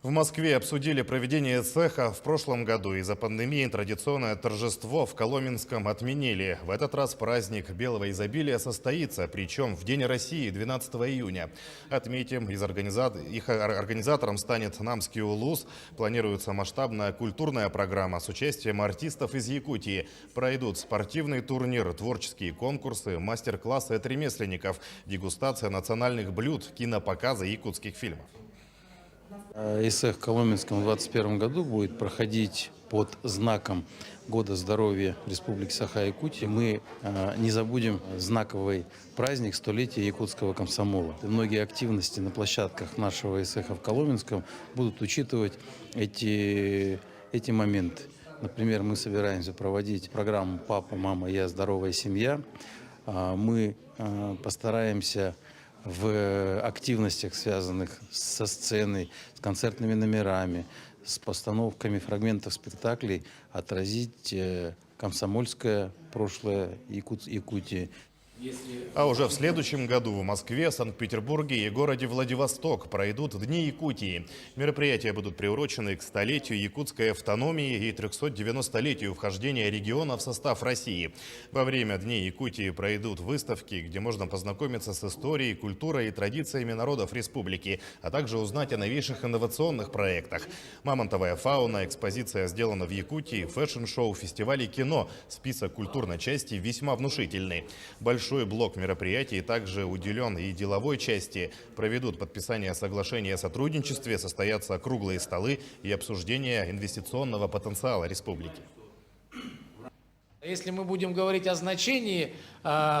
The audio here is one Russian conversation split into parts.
В Москве обсудили проведение цеха в прошлом году. Из-за пандемии традиционное торжество в Коломенском отменили. В этот раз праздник белого изобилия состоится, причем в День России 12 июня. Отметим, их организатором станет Намский улус. Планируется масштабная культурная программа с участием артистов из Якутии. Пройдут спортивный турнир, творческие конкурсы, мастер-классы от ремесленников, дегустация национальных блюд, кинопоказы якутских фильмов. ИСЭХ в Коломенском в 2021 году будет проходить под знаком Года здоровья Республики Саха-Якутия. Мы не забудем знаковый праздник столетия якутского комсомола. Многие активности на площадках нашего ИСЭХа в Коломенском будут учитывать эти моменты. Например, мы собираемся проводить программу «Папа, мама, я, здоровая семья». Мы постараемся в активностях, связанных со сценой, с концертными номерами, с постановками фрагментов спектаклей, отразить комсомольское прошлое Якутии. А уже в следующем году в Москве, Санкт-Петербурге и городе Владивосток пройдут Дни Якутии. Мероприятия будут приурочены к столетию якутской автономии и 390-летию вхождения региона в состав России. Во время Дней Якутии пройдут выставки, где можно познакомиться с историей, культурой и традициями народов республики, а также узнать о новейших инновационных проектах. Мамонтовая фауна, экспозиция сделана в Якутии, фэшн-шоу, фестивали кино. Список культурной части весьма внушительный. Большой блок мероприятий также уделен и деловой части. Проведут подписание соглашения о сотрудничестве, состоятся круглые столы и обсуждение инвестиционного потенциала республики. Если мы будем говорить о значении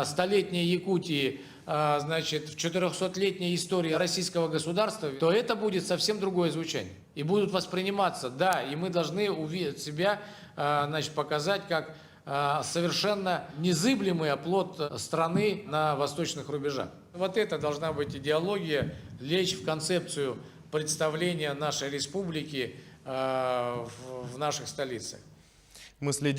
столетней Якутии, значит, в 400-летней истории российского государства, то это будет совсем другое звучание. И будут восприниматься, да, и мы должны увидеть себя, значит, показать как совершенно незыблемый оплот страны на восточных рубежах. Вот это должна быть идеология, лечь в концепцию представления нашей республики в наших столицах. Мы следим